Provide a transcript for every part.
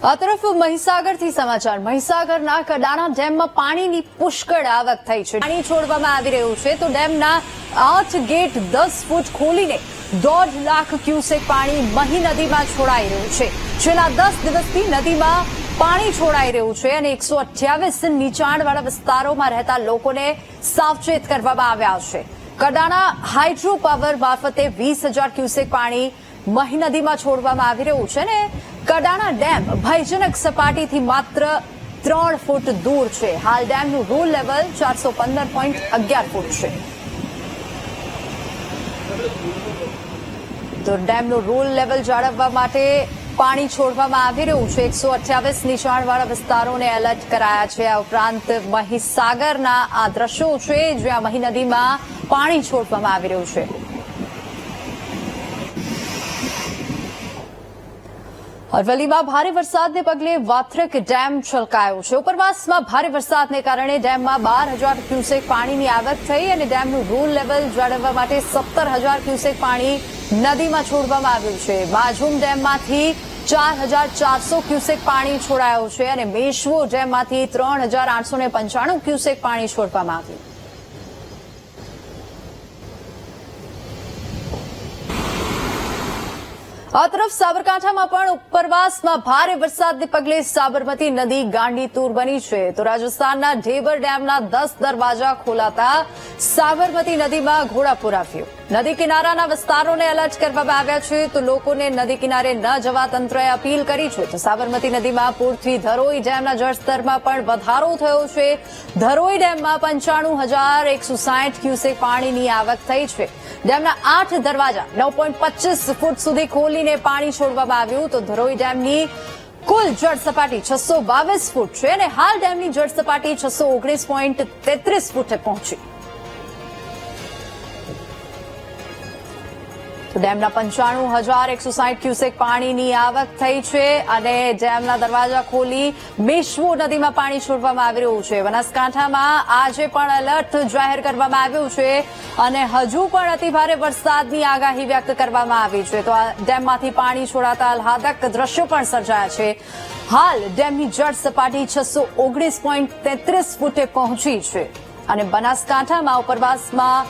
આ તરફ મહીસાગરથી સમાચાર મહીસાગરના કડાણા ડેમમાં પાણીની પુષ્કળ આવક થઈ છે। પાણી છોડવામાં આવી રહ્યું છે તો ડેમના 8 ગેટ 10 ફૂટ ખોલીને 1.5 લાખ ક્યુસેક પાણી મહી નદીમાં છોડાઈ રહ્યું છે। છેલ્લા 10 દિવસથી નદીમાં પાણી છોડાઈ રહ્યું છે અને 128 નીચાણવાળા વિસ્તારોમાં રહેતા લોકોને સાવચેત કરવામાં આવ્યા છે। કડાણા હાઇડ્રો પાવર મારફતે 20,000 ક્યુસેક પાણી મહી નદીમાં છોડવામાં આવી રહ્યું છે ને કડાણા ડેમ ભયજનક સપાટીથી માત્ર 3 ફૂટ દૂર છે। હાલ ડેમનું રૂલ લેવલ 415.11 ફૂટ છે। તો ડેમનું રૂલ લેવલ જાળવવા માટે પાણી છોડવામાં આવી રહ્યું છે। 128 નીચાણવાળા વિસ્તારોને એલર્ટ કરાયા છે। આ ઉપરાંત મહીસાગરના આ દ્રશ્યો છે જ્યાં મહી નદીમાં પાણી છોડવામાં આવી રહ્યું છે। અરવલ્લીમાં ભારે વરસાદને પગલે વાત્રક ડેમ છલકાયો છે। ઉપરવાસમાં ભારે વરસાદને કારણે ડેમમાં 12,000 ક્યુસેક પાણીની આવક થઈ અને ડેમનું રૂલ લેવલ જાળવવા માટે 17,000 ક્યુસેક પાણી નદીમાં છોડવામાં આવ્યું છે। બાજુમ ડેમમાંથી 4,400 ક્યુસેક પાણી છોડાયું છે અને મેશ્વો ડેમમાંથી 3,895 ક્યુસેક પાણી છોડવામાં આવ્યું। આ તરફ સાબરકાંઠામાં પણ ઉપરવાસમાં ભારે વરસાદને પગલે સાબરમતી નદી ગાંડીતુર બની છે। તો રાજસ્થાનના ઢેબર ડેમના 10 દરવાજા ખોલાતા સાબરમતી નદીમાં ઘોડાપૂર આવ્યું। નદી કિનારાના વિસ્તારોને એલર્ટ કરવામાં આવ્યા છે તો લોકોને નદી કિનારે ન જવા તંત્રએ અપીલ કરી છે। તો સાબરમતી નદીમાં પૂરથી ધરોઈ ડેમના જળસ્તરમાં પણ વધારો થયો છે। ધરોઈ ડેમમાં 95,160 ક્યુસેક પાણીની આવક થઈ છે। ડેમના 8 દરવાજા 9.25 ફૂટ સુધી ખોલીને પાણી છોડવામાં આવ્યું તો ધરોઈ ડેમની કુલ જળ સપાટી 622 ફૂટ છે અને હાલ ડેમની જળ સપાટી 619.33 ફૂટે પહોંચી। તો ડેમના 95,160 ક્યુસેક પાણીની આવક થઈ છે અને ડેમના દરવાજા ખોલી મેશ્વો નદીમાં પાણી છોડવામાં આવી રહ્યું છે। બનાસકાંઠામાં આજે પણ એલર્ટ જાહેર કરવામાં આવ્યું છે અને હજુ પણ અતિભારે વરસાદની આગાહી વ્યક્ત કરવામાં આવી છે। તો આ ડેમમાંથી પાણી છોડાતા આહલાદક દ્રશ્યો પણ સર્જાયા છે। હાલ ડેમની જળ સપાટી 619.33 ફૂટે પહોંચી છે અને બનાસકાંઠામાં ઉપરવાસમાં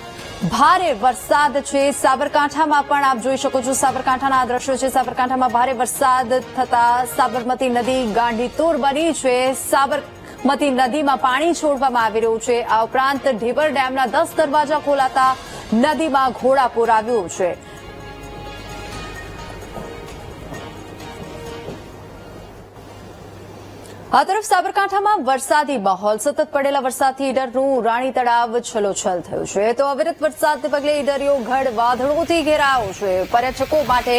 ભારે વરસાદ છે। સાબરકાંઠામાં પણ આપ જોઈ શકો છો સાબરકાંઠાના આ દ્રશ્યો છે। સાબરકાંઠામાં ભારે વરસાદ થતા સાબરમતી નદી ગાંડીતુર બની છે। સાબરમતી નદીમાં પાણી છોડવામાં આવી રહ્યું છે। આ ઉપરાંત ઢેબર ડેમના 10 દરવાજા ખોલાતા નદીમાં ઘોડાપૂર આવ્યું છે। આ તરફ સાબરકાંઠામાં વરસાદી માહોલ સતત પડેલા વરસાદથી ઈડરનું રાણી તળાવ છલોછલ થયું છે। તો અવિરત વરસાદને પગલે ઈડરિયો ગઢ વાદળોથી ઘેરાયો છે। પર્યટકો માટે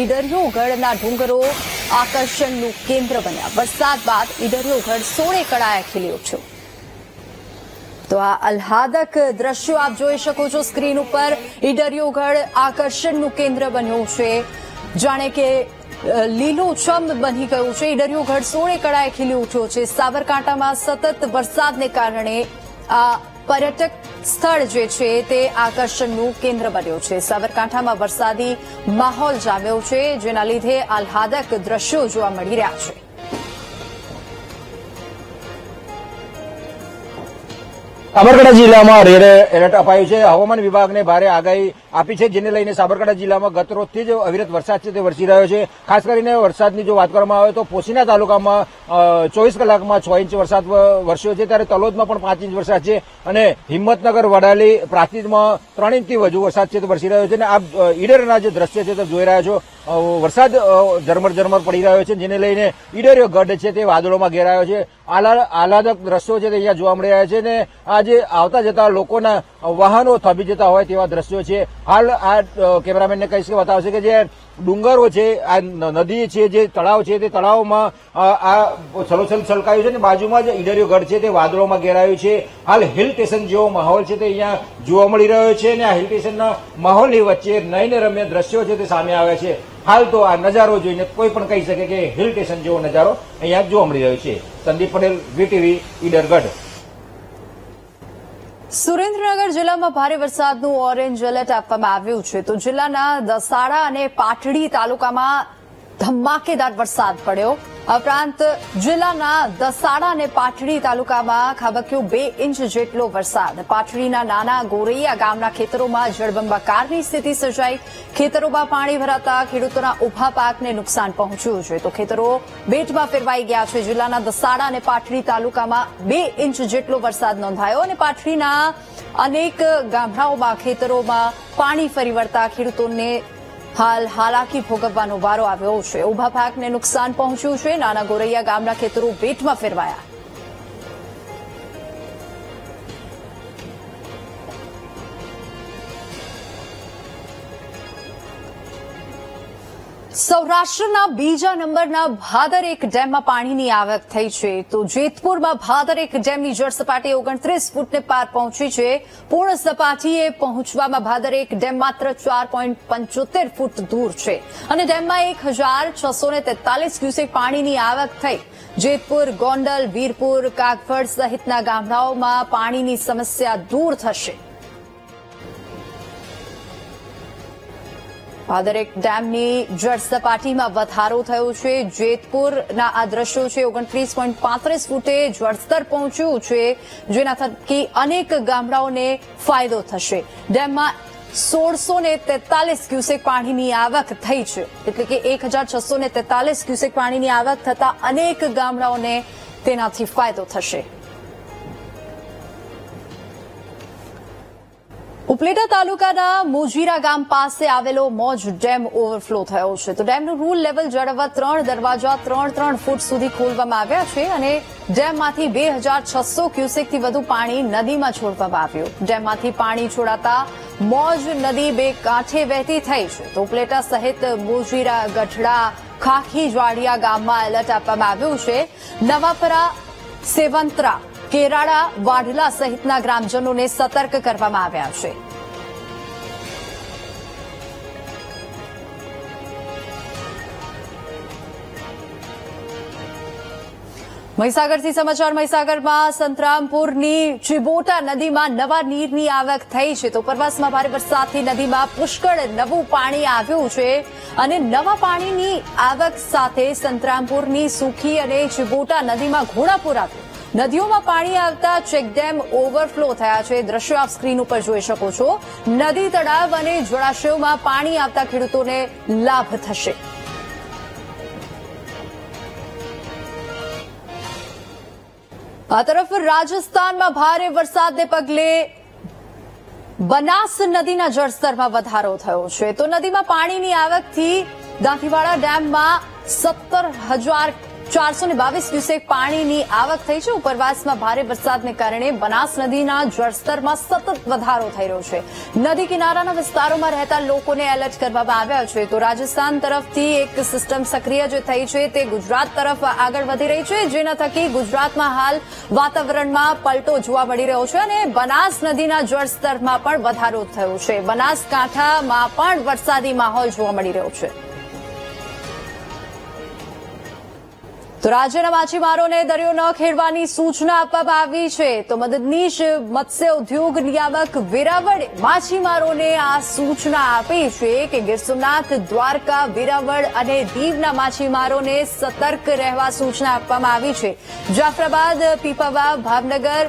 ઈડરિયો ગઢના ડુંગરો આકર્ષણનું કેન્દ્ર બન્યા। વરસાદ બાદ ઈડરિયો ગઢ સોળે કળાએ ખીલી ઉઠ્યો। તો આ આહલાદક દ્રશ્યો આપ જોઈ શકો છો સ્ક્રીન ઉપર। ઈડરિયો ગઢ આકર્ષણનું કેન્દ્ર બન્યું છે જાણે કે લીલોછમ બની ગયું છે। ઈડરિયો ગઢ સોળે કળાએ ખીલી ઉઠ્યો છે। સાબરકાંઠામાં સતત વરસાદને કારણે આ પર્યટક સ્થળ જે છે તે આકર્ષણનું કેન્દ્ર બન્યું છે। સાબરકાંઠામાં વરસાદી માહોલ જામ્યો છે જેના લીધે આહલાદક દ્રશ્યો જોવા મળી રહ્યા છે। સાબરકાંઠા જિલ્લામાં રેડ એલર્ટ અપાયું છે। હવામાન વિભાગને ભારે આગાહી આપી છે જેને લઈને સાબરકાંઠા જિલ્લામાં ગત રોજથી જ અવિરત વરસાદ છે તે વરસી રહ્યો છે। ખાસ કરીને વરસાદની જો વાત કરવામાં આવે તો પોશીના તાલુકામાં 24 કલાકમાં 6 ઇંચ વરસાદ વરસ્યો છે ત્યારે તલોદમાં પણ 5 ઇંચ વરસાદ છે અને હિંમતનગર વડાલી પ્રાંતિજમાં 3 ઇંચથી વધુ વરસાદ છે તે વરસી રહ્યો છે અને આપ ઈડરના જે દ્રશ્ય છે તે જોઈ રહ્યા છો। વરસાદ ઝરમર પડી રહ્યો છે જેને લઈને ઈડરિયો ગઢ છે તે વાદળોમાં ઘેરાયો છે। આહલાદક દ્રશ્યો છે તે અહીંયા જોવા મળી રહ્યા છે અને આજે આવતા જતા લોકોના વાહનો થબી જતા હોય તેવા દ્રશ્યો છે। હાલ આ કેમેરામેનને કહીશ કે બતાવશે કે જે ડુંગરો છે આ નદી છે જે તળાવ છે તે તળાવમાં આ છલોછલ છલકાયું છે અને બાજુમાં જે ઈડરિયો ગઢ છે તે વાદળોમાં ઘેરાયું છે। હાલ હિલ સ્ટેશન જેવો માહોલ છે તે અહીંયા જોવા મળી રહ્યો છે અને આ હિલ સ્ટેશનના માહોલની વચ્ચે નયનરમ્ય દ્રશ્યો છે તે સામે આવ્યા છે। હાલ તો આ નજારો જોઈને કોઈ પણ કહી શકે કે હિલ સ્ટેશન જેવો નજારો અહીંયા જોવા મળી રહ્યો છે। સંદીપ પટેલ, વીટીવી, ઈડરગઢ। સુરેન્દ્રનગર જિલ્લામાં ભારે વરસાદનું ઓરેન્જ એલર્ટ આપવામાં આવ્યું છે। તો જિલ્લાના દસાડા અને પાટડી તાલુકામાં ધમાકેદાર વરસાદ પડ્યો। ઉપરાંત જિલ્લાના દસાડા અને પાટડી તાલુકામાં ખાબક્યો 2 ઇંચ જેટલો વરસાદ. પાટડીના નાના ગોરૈયા ગામના ખેતરોમાં જળબંબાકારની સ્થિતિ સર્જાઈ. ખેતરોમાં પાણી ભરાતા ખેડૂતોના ઉભા પાકને નુકસાન પહોંચ્યું છે તો ખેતરો બેટમાં ફેરવાઈ ગયા છે. જિલ્લાના દસાડા અને પાટડી તાલુકામાં 2 ઇંચ જેટલો વરસાદ નોંધાયો અને પાટડીના અનેક ગામડાઓમાં ખેતરોમાં પાણી ફરી વળતા ખેડૂતોને હાલ હાલાકી ભોગવવાનો વારો આવ્યો છે. ઉભા પાકને નુકસાન પહોંચ્યું છે. નાના ગોરૈયા ગામના ખેતરો બેટમાં ફેરવાયા. સૌરાષ્ટ્રના બીજા નંબરના ભાદરેક ડેમમાં પાણીની આવક થઈ છે તો જેતપુરમાં ભાદરેક ડેમની જળ સપાટી 29 ફૂટને પાર પહોંચી છે. પૂર્ણ સપાટીએ પહોંચવામાં ભાદરેક ડેમ માત્ર 4.75 ફૂટ દૂર છે અને ડેમમાં 1643 ક્યુસેક પાણીની આવક થઈ. જેતપુર, ગોંડલ, વીરપુર, કાગવડ સહિતના ગામડાઓમાં પાણીની સમસ્યા દૂર થશે. ભાદરેક ડેમની જળ સપાટીમાં વધારો થયો છે. જેતપુરના આ દ્રશ્યો છે. 29.35 ફૂટે જળસ્તર પહોંચ્યું છે જેના થકી અનેક ગામડાઓને ફાયદો થશે. ડેમમાં 1643 ક્યુસેક પાણીની આવક થઈ છે એટલે કે 1643 ક્યુસેક પાણીની આવક થતા અનેક ગામડાઓને તેનાથી ફાયદો થશે. ઉપલેટા તાલુકાના મોજીરા ગામ પાસે આવેલો મોજ ડેમ ઓવરફ્લો થયો છે તો ડેમનું રૂલ લેવલ જાળવવા 3 દરવાજા 3 ફૂટ સુધી ખોલવામાં આવ્યા છે અને ડેમમાંથી 2600 ક્યુસેકથી વધુ પાણી નદીમાં છોડવામાં આવ્યું. ડેમમાંથી પાણી છોડાતા મોજ નદી 2 કાંઠે વહેતી થઈ છે તો ઉપલેટા સહિત મોજીરા, ગઢડા, ખાખી જાડિયા ગામમાં એલર્ટ આપવામાં આવ્યું છે. નવાપરા, સેવંતરા, કેરાળા, વાઢલા સહિતના ગ્રામજનોને સતર્ક કરવામાં આવ્યા છે. મહીસાગરથી સમાચાર. મહીસાગરમાં સંતરામપુરની ચિબોટા નદીમાં નવા નીરની આવક થઈ છે તો ઉપરવાસમાં ભારે વરસાદથી નદીમાં પુષ્કળ નવું પાણી આવ્યું છે અને નવા પાણીની આવક સાથે સંતરામપુરની સુખી અને ચિબોટા નદીમાં ઘોડાપૂર આવ્યું. નદીઓમાં પાણી આવતા ચેકડેમ ઓવરફ્લો થયા છે. દ્રશ્યો આપ સ્ક્રીન ઉપર જોઈ શકો છો. નદી, તળાવ અને જળાશયોમાં પાણી આવતા ખેડૂતોને લાભ થશે. આ તરફ રાજસ્થાનમાં ભારે વરસાદને પગલે બનાસ નદીના જળસ્તરમાં વધારો થયો છે તો નદીમાં પાણીની આવકથી દાંતીવાડા ડેમમાં 17,422 ક્યુસેક પાણીની આવક થઈ છે. ઉપરવાસમાં ભારે વરસાદને કારણે બનાસ નદીના જળસ્તરમાં સતત વધારો થઈ રહ્યો છે. નદી કિનારાના વિસ્તારોમાં રહેતા લોકોને એલર્ટ કરવામાં આવ્યા છે તો રાજસ્થાન તરફથી એક સિસ્ટમ સક્રિય જે થઈ છે તે ગુજરાત તરફ આગળ વધી રહી છે જેના થકી ગુજરાતમાં હાલ વાતાવરણમાં પલટો જોવા મળી રહ્યો છે અને બનાસ નદીના જળસ્તરમાં પણ વધારો થયો છે. બનાસકાંઠામાં પણ વરસાદી માહોલ જોવા મળી રહ્યો છે. તો રાજ્યના માછીમારોને દરિયો ન ખેડવાની સૂચના આપવામાં આવી છે તો મદદનીશ મત્સ્ય ઉદ્યોગ નિયામક વેરાવળ માછીમારોને આ સૂચના આપી છે કે ગીર સોમનાથ, દ્વારકા, વેરાવળ અને દીવના માછીમારોને સતર્ક રહેવા સૂચના આપવામાં આવી છે. જાફરાબાદ, પીપાવાવ, ભાવનગર,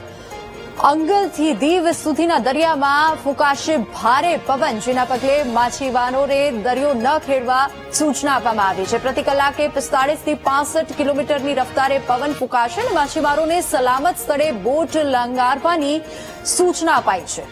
અંગલથી દીવ સુધીના દરિયામાં ફૂંકાશે ભારે પવન જેના પગલે માછીમારોને દરિયો ન ખેડવા સૂચના આપવામાં આવી છે. પ્રતિ કલાકે 45 થી 65 કિલોમીટરની રફતારે પવન ફૂંકાશે અને માછીમારોને સલામત સ્થળે બોટ લંગારવાની સૂચના અપાઈ છે.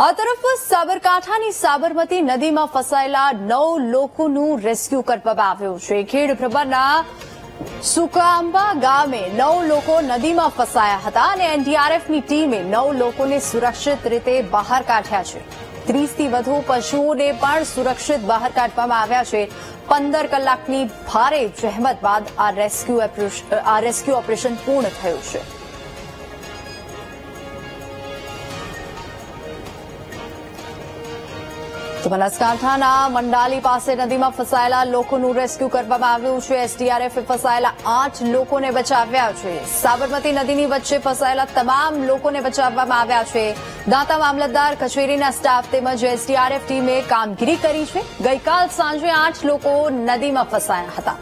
આ તરફ સાબરકાંઠાની સાબરમતી નદીમાં ફસાયેલા 9 લોકોનું રેસ્ક્યુ કરવામાં આવ્યું છે. ખેડબ્રહ્માના સુકાંબા ગામે 9 લોકો નદીમાં ફસાયા હતા અને એનડીઆરએફની ટીમે 9 લોકોને સુરક્ષિત રીતે બહાર કાઢ્યા છે. 30 થી વધુ પશુઓને પણ સુરક્ષિત બહાર કાઢવામાં આવ્યા છે. 15 કલાકની ભારે જહેમત બાદ આ રેસ્ક્યુ ઓપરેશન પૂર્ણ થયું છે. તો બનાસકાંઠાના મંડાલી પાસે નદીમાં ફસાયેલા લોકોનું રેસ્ક્યુ કરવામાં આવ્યું છે. એસડીઆરએફે ફસાયેલા 8 લોકોને બચાવ્યા છે. સાબરમતી નદીની વચ્ચે ફસાયેલા તમામ લોકોને બચાવવામાં આવ્યા છે. દાંતા મામલતદાર કચેરીના સ્ટાફ તેમજ એસડીઆરએફ ટીમે કામગીરી કરી છે. ગઈકાલ સાંજે 8 લોકો નદીમાં ફસાયા હતા.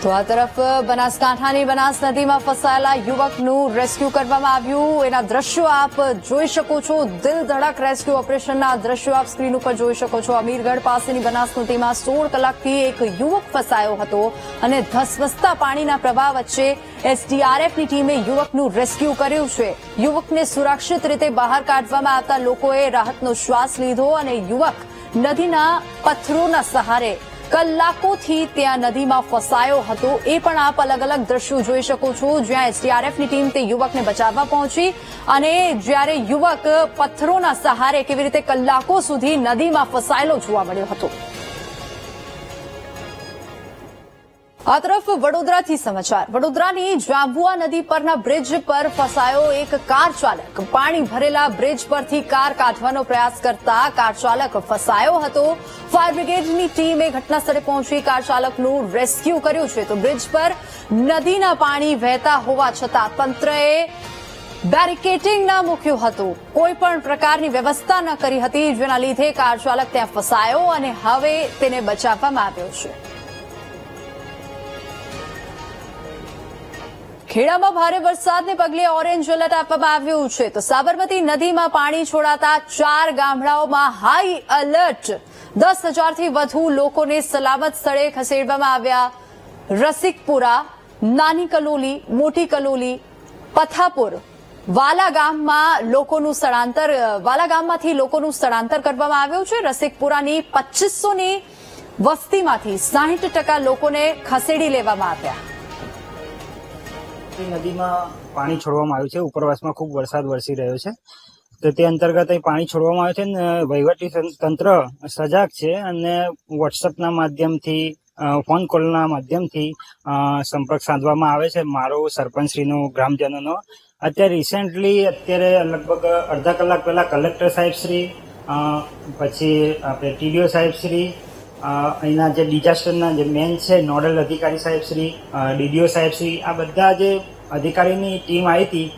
તો આ તરફ બનાસકાંઠાની બનાસ નદીમાં ફસાયેલા યુવકનું રેસ્ક્યુ કરવામાં આવ્યું. એના દ્રશ્યો આપ જોઈ શકો છો. દિલ ધડક રેસ્ક્યુ ઓપરેશનના દ્રશ્યો આપ સ્ક્રીન ઉપર જોઈ શકો છો. અમીરગઢ પાસેની બનાસ નદીમાં 16 કલાકથી એક યુવક ફસાયો હતો અને ધસમસતા પાણીના પ્રવાહ વચ્ચે એસડીઆરએફની ટીમે યુવકનું રેસ્ક્યુ કર્યું છે. યુવકને સુરક્ષિત રીતે બહાર કાઢવામાં આવતા લોકોએ રાહતનો શ્વાસ લીધો અને યુવક નદીના પથ્થરોના સહારે કલાકોથી ત્યાં નદીમાં ફસાયો હતો. એ પણ આપ અલગ અલગ દ્રશ્યો જોઈ શકો છો, જ્યાં એસડીઆરએફની ટીમ તે યુવકને બચાવવા પહોંચી અને જ્યારે યુવક પથ્થરોના સહારે કેવી રીતે કલાકો સુધી નદીમાં ફસાયેલો જોવા મળ્યો હતો. આ તરફ વડોદરાથી સમાચાર. વડોદરાની જાંબુઆ નદી પરના બ્રિજ પર ફસાયો એક કાર ચાલક. પાણી ભરેલા બ્રિજ પરથી કાર કાઢવાનો પ્રયાસ કરતા કાર ચાલક ફસાયો હતો. ફાયર બ્રિગેડની ટીમે ઘટના સ્થળે પહોંચી કાર ચાલકનું રેસ્ક્યુ કર્યું છે. તો બ્રિજ પર નદીના પાણી વહેતા હોવા છતાં તંત્રએ બેરિકેડિંગ ન મૂક્યું હતું. કોઈ પણ પ્રકારની વ્યવસ્થા ન કરી હતી, જેના લીધે કાર ચાલક ત્યાં ફસાયો અને હવે તેને બચાવવામાં આવ્યો છે. ખેડામાં ભારે વરસાદને પગલે ઓરેન્જ એલર્ટ આપવામાં આવ્યું છે. તો સાબરમતી નદીમાં પાણી છોડાતા 4 ગામડાઓમાં હાઈ એલર્ટ. 10,000થી વધુ લોકોને સલામત સ્થળે ખસેડવામાં આવ્યા. રસિકપુરા, નાની કલોલી, મોટી કલોલી, પથાપુર, વાલા ગામમાંથી લોકોનું સ્થળાંતર કરવામાં આવ્યું છે. રસિકપુરાની 2500ની વસ્તીમાંથી 60% લોકોને ખસેડી લેવામાં આવ્યા. નદીમાં પાણી છોડવામાં આવ્યું છે. ઉપરવાસમાં ખૂબ વરસાદ વરસી રહ્યો છે, તો તે અંતર્ગત અહીં પાણી છોડવામાં આવ્યું છે ને વહીવટી તંત્ર સજાગ છે અને વોટ્સઅપના માધ્યમથી, ફોન કોલના માધ્યમથી સંપર્ક સાધવામાં આવે છે મારો, સરપંચશ્રીનો, ગ્રામજનોનો. અત્યારે લગભગ અડધા કલાક પહેલા કલેક્ટર સાહેબશ્રી, પછી આપણે ટીડીઓ સાહેબશ્રી, અહીંના જે ડિઝાસ્ટરના જે મેન છે નોડલ અધિકારી સાહેબશ્રી, ડીડીઓ સાહેબશ્રી, આ બધા જે અધિકારીની ટીમ આવી હતી